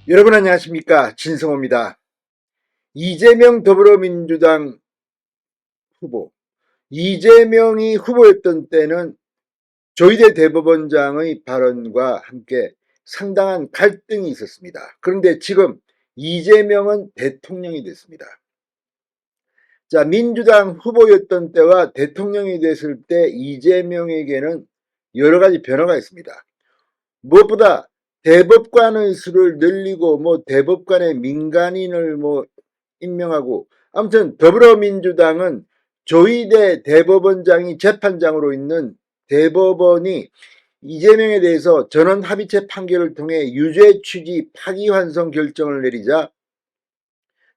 여러분 안녕하십니까, 진성호입니다. 이재명 더불어민주당 후보, 이재명이 후보였던 때는 조희대 대법원장의 발언과 함께 상당한 갈등이 있었습니다. 그런데 지금 이재명은 대통령이 됐습니다. 자, 민주당 후보였던 때와 대통령이 됐을 때 이재명에게는 여러 가지 변화가 있습니다. 무엇보다 대법관의 수를 늘리고 대법관의 민간인을 임명하고, 아무튼 더불어민주당은 조희대 대법원장이 재판장으로 있는 대법원이 이재명에 대해서 전원 합의체 판결을 통해 유죄 취지 파기환송 결정을 내리자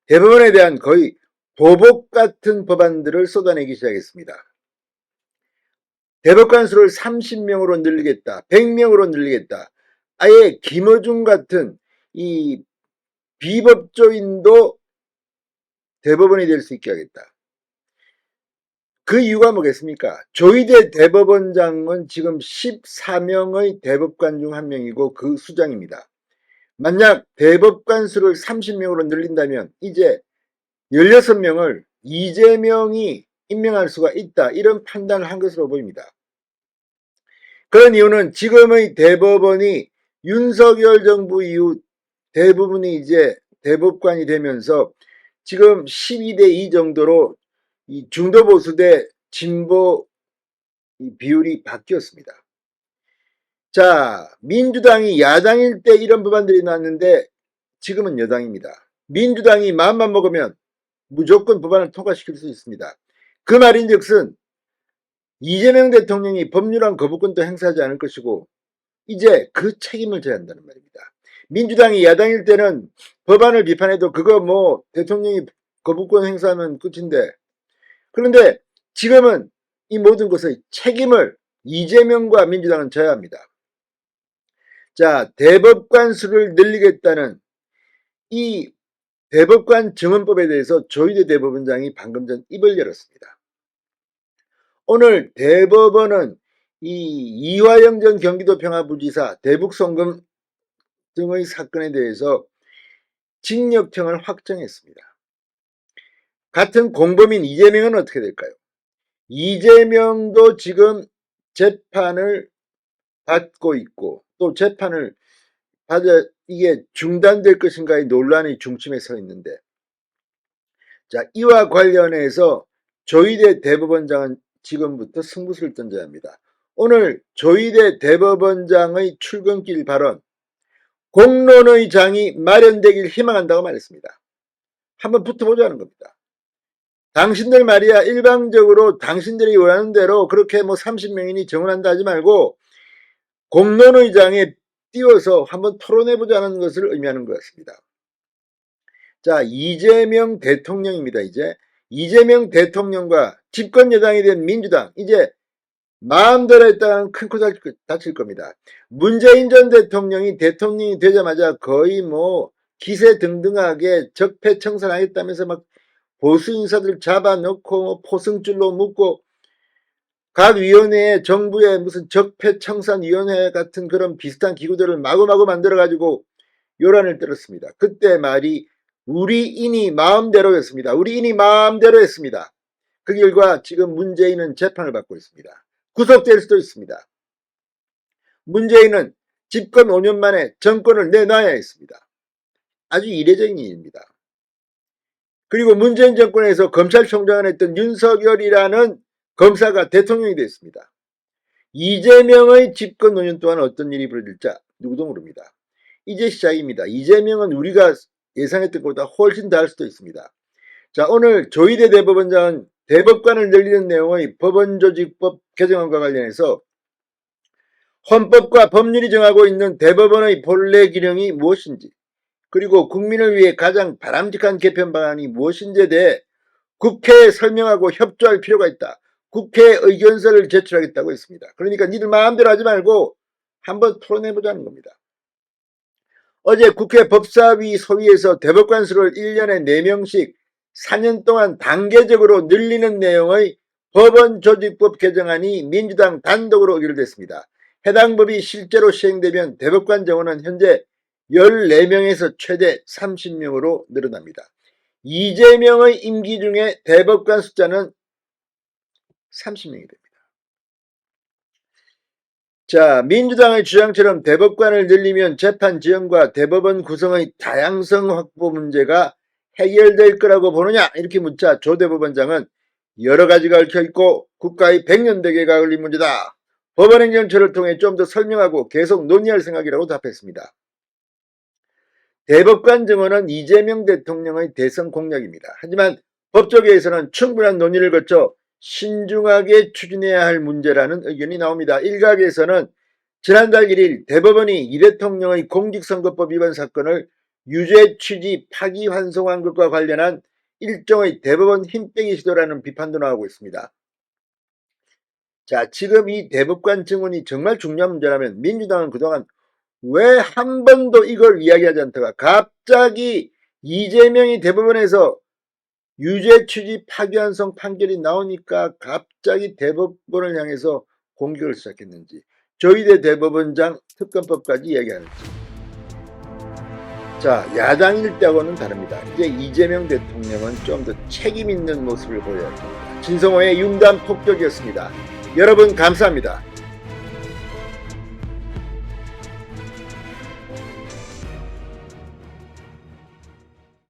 대법원에 대한 거의 보복 같은 법안들을 쏟아내기 시작했습니다. 대법관 수를 30명으로 늘리겠다, 100명으로 늘리겠다, 아예 김어준 같은 이 비법조인도 대법원이 될 수 있게 하겠다. 그 이유가 뭐겠습니까? 조희대 대법원장은 지금 14명의 대법관 중 한 명이고 그 수장입니다. 만약 대법관 수를 30명으로 늘린다면 이제 16명을 이재명이 임명할 수가 있다, 이런 판단을 한 것으로 보입니다. 그런 이유는 지금의 대법원이 윤석열 정부 이후 대부분이 이제 대법관이 되면서 지금 12대 2 정도로 이 중도 보수 대 진보 비율이 바뀌었습니다. 자, 민주당이 야당일 때 이런 법안들이 나왔는데 지금은 여당입니다. 민주당이 마음만 먹으면 무조건 법안을 통과시킬 수 있습니다. 그 말인즉슨 이재명 대통령이 법률안 거부권도 행사하지 않을 것이고 이제 그 책임을 져야 한다는 말입니다. 민주당이 야당일 때는 법안을 비판해도 그거 대통령이 거부권 행사하면 끝인데, 그런데 지금은 이 모든 것의 책임을 이재명과 민주당은 져야 합니다. 자, 대법관 수를 늘리겠다는 이 대법관 증언법에 대해서 조희대 대법원장이 방금 전 입을 열었습니다. 오늘 대법원은 이 이화영 전 경기도 평화부지사 대북송금 등의 사건에 대해서 징역형을 확정했습니다. 같은 공범인 이재명은 어떻게 될까요? 이재명도 지금 재판을 받고 있고 또 재판을 받아 이게 중단될 것인가의 논란의 중심에 서 있는데, 자, 이와 관련해서 조희대 대법원장은 지금부터 승부수를 던져야 합니다. 오늘 조희대 대법원장의 출근길 발언, 공론의 장이 마련되길 희망한다고 말했습니다. 한번 붙어보자는 겁니다. 당신들 말이야, 일방적으로 당신들이 원하는 대로 그렇게 30명이니 정언한다 하지 말고 공론의장에 띄워서 한번 토론해보자는 것을 의미하는 것 같습니다. 자, 이재명 대통령입니다. 이재명 대통령과 집권여당이 된 민주당, 이제 마음대로 했다간 큰 코 다칠 겁니다. 문재인 전 대통령이 대통령이 되자마자 거의 기세등등하게 적폐청산하겠다면서 막 보수 인사들 잡아놓고 포승줄로 묶고 각 위원회에 정부의 무슨 적폐청산위원회 같은 그런 비슷한 기구들을 마구마구 만들어가지고 요란을 떨었습니다. 그때 말이 우리인이 마음대로였습니다. 우리인이 마음대로 했습니다. 그 결과 지금 문재인은 재판을 받고 있습니다. 구속될 수도 있습니다. 문재인은 집권 5년 만에 정권을 내놔야 했습니다. 아주 이례적인 일입니다. 그리고 문재인 정권에서 검찰총장을 했던 윤석열이라는 검사가 대통령이 됐습니다. 이재명의 집권 5년 동안 어떤 일이 벌어질지 누구도 모릅니다. 이제 시작입니다. 이재명은 우리가 예상했던 것보다 훨씬 더 할 수도 있습니다. 자, 오늘 조희대 대법원장은 대법관을 늘리는 내용의 법원조직법 개정안과 관련해서 헌법과 법률이 정하고 있는 대법원의 본래 기능이 무엇인지, 그리고 국민을 위해 가장 바람직한 개편 방안이 무엇인지에 대해 국회에 설명하고 협조할 필요가 있다. 국회에 의견서를 제출하겠다고 했습니다. 그러니까 니들 마음대로 하지 말고 한번 토론해보자는 겁니다. 어제 국회 법사위 소위에서 대법관 수를 1년에 4명씩 4년 동안 단계적으로 늘리는 내용의 법원조직법 개정안이 민주당 단독으로 의결됐습니다. 해당 법이 실제로 시행되면 대법관 정원은 현재 14명에서 최대 30명으로 늘어납니다. 이재명의 임기 중에 대법관 숫자는 30명이 됩니다. 자, 민주당의 주장처럼 대법관을 늘리면 재판 지형과 대법원 구성의 다양성 확보 문제가 해결될 거라고 보느냐 이렇게 묻자 조 대법원장은 여러 가지가 얽혀있고 국가의 100년 대계가 걸린 문제다. 법원행정처를 통해 좀 더 설명하고 계속 논의할 생각이라고 답했습니다. 대법관 증언은 이재명 대통령의 대선 공약입니다. 하지만 법조계에서는 충분한 논의를 거쳐 신중하게 추진해야 할 문제라는 의견이 나옵니다. 일각에서는 지난달 1일 대법원이 이 대통령의 공직선거법 위반 사건을 유죄 취지 파기환송한 것과 관련한 일종의 대법원 힘빼기 시도라는 비판도 나오고 있습니다. 자, 지금 이 대법관 증언이 정말 중요한 문제라면 민주당은 그동안 왜 한 번도 이걸 이야기하지 않다가 갑자기 이재명이 대법원에서 유죄 취지 파기환송 판결이 나오니까 갑자기 대법원을 향해서 공격을 시작했는지, 조희대 대법원장 특검법까지 이야기하는지. 자, 야당일 때하고는 다릅니다. 이제 이재명 대통령은 좀 더 책임 있는 모습을 보여야 합니다. 진성호의 융단 폭격이었습니다. 여러분 감사합니다.